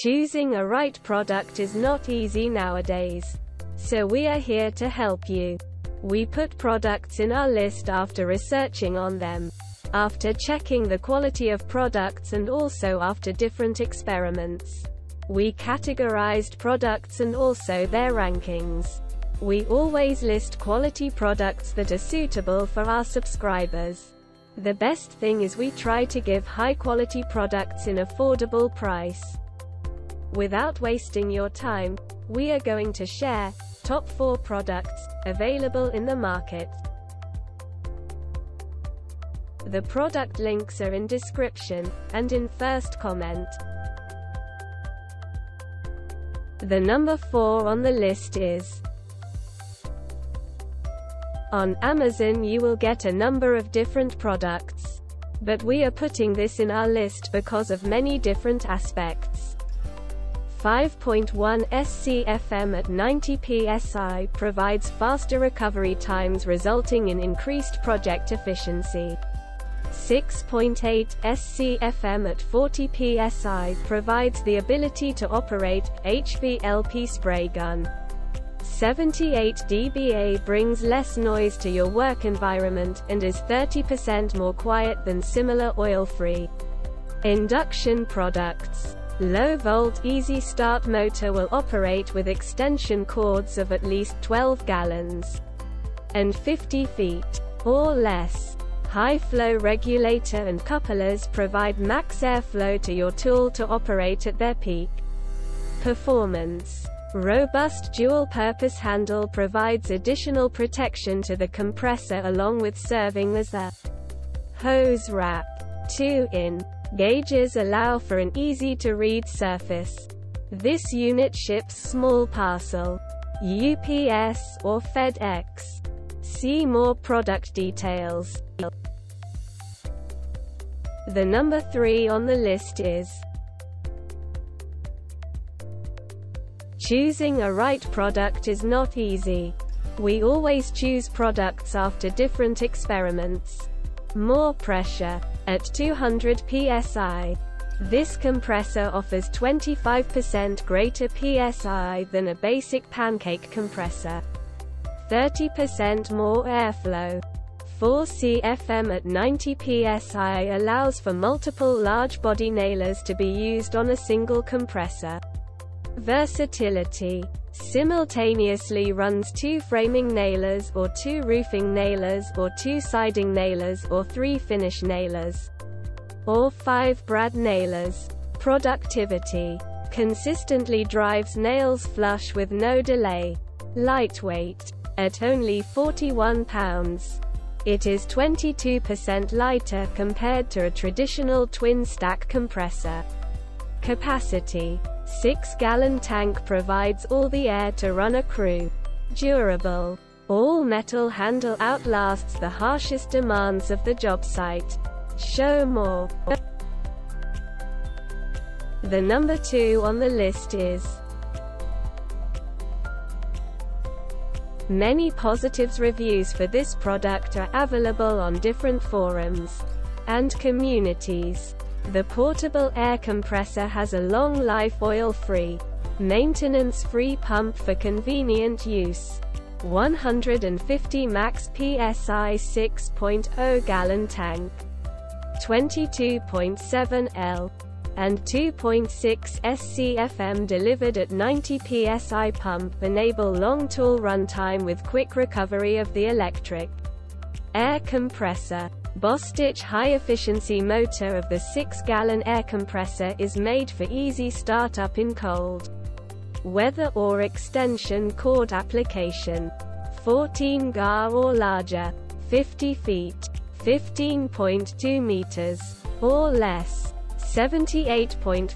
Choosing a right product is not easy nowadays. So we are here to help you. We put products in our list after researching on them, after checking the quality of products, and also after different experiments. We categorized products and also their rankings. We always list quality products that are suitable for our subscribers. The best thing is we try to give high-quality products in affordable price. Without wasting your time, we are going to share top 4 products available in the market. The product links are in description and in first comment. The number 4 on the list is. On Amazon you will get a number of different products, but we are putting this in our list because of many different aspects. 5.1 SCFM at 90 psi provides faster recovery times resulting in increased project efficiency. 6.8 SCFM at 40 psi provides the ability to operate HVLP spray gun. 78 dBA brings less noise to your work environment, and is 30% more quiet than similar oil-free induction products. Low-volt easy start motor will operate with extension cords of at least 12 gallons and 50 feet or less. High flow regulator and couplers provide max airflow to your tool to operate at their peak performance. Robust dual-purpose handle provides additional protection to the compressor along with serving as a hose wrap. 2-in gauges allow for an easy-to-read surface. This unit ships small parcel, UPS or FedEx. See more product details. The number 3 on the list is. Choosing a right product is not easy. We always choose products after different experiments. More pressure at 200 psi. This compressor offers 25% greater psi than a basic pancake compressor. 30% more airflow. 4 CFM at 90 psi allows for multiple large body nailers to be used on a single compressor. Versatility. Simultaneously runs 2 framing nailers or 2 roofing nailers or 2 siding nailers or 3 finish nailers or 5 brad nailers. Productivity. Consistently drives nails flush with no delay. Lightweight. At only 41 pounds. It is 22% lighter compared to a traditional twin-stack compressor. Capacity. 6-gallon tank provides all the air to run a crew. Durable. All-metal handle outlasts the harshest demands of the job site. Show more. The number 2 on the list is. Many positives reviews for this product are available on different forums and communities. The portable air compressor has a long-life oil-free, maintenance-free pump for convenient use. 150 max psi 6.0 gallon tank. 22.7 L. And 2.6 SCFM delivered at 90 psi pump enable long tool runtime with quick recovery of the electric air compressor. Bostitch high-efficiency motor of the 6-gallon air compressor is made for easy startup in cold weather or extension cord application. 14 GA or larger. 50 feet. 15.2 meters. Or less. 78.5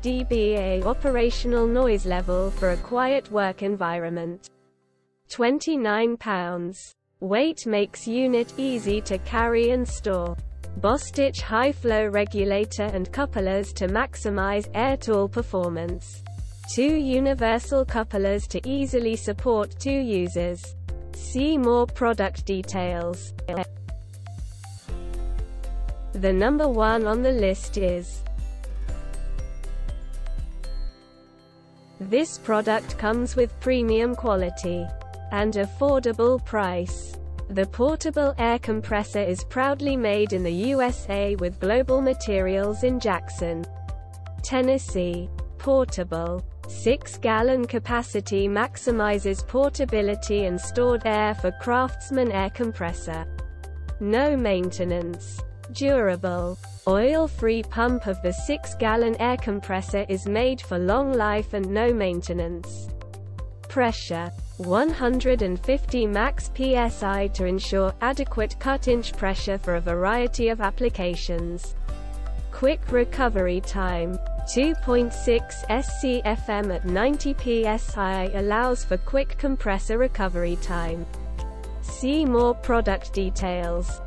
dBA operational noise level for a quiet work environment. 29 pounds. Weight makes unit easy to carry and store. Bostitch high flow regulator and couplers to maximize air tool performance. 2 universal couplers to easily support 2 users. See more product details. The number 1 on the list is. This product comes with premium quality and affordable price. The portable air compressor is proudly made in the USA with global materials in Jackson, Tennessee. Portable 6-gallon capacity maximizes portability and stored air for Craftsman air compressor. No maintenance. Durable. Oil-free pump of the 6-gallon air compressor is made for long life and no maintenance. Pressure 150 max psi to ensure adequate cut-inch pressure for a variety of applications. Quick recovery time 2.6 SCFM at 90 psi allows for quick compressor recovery time. See more product details.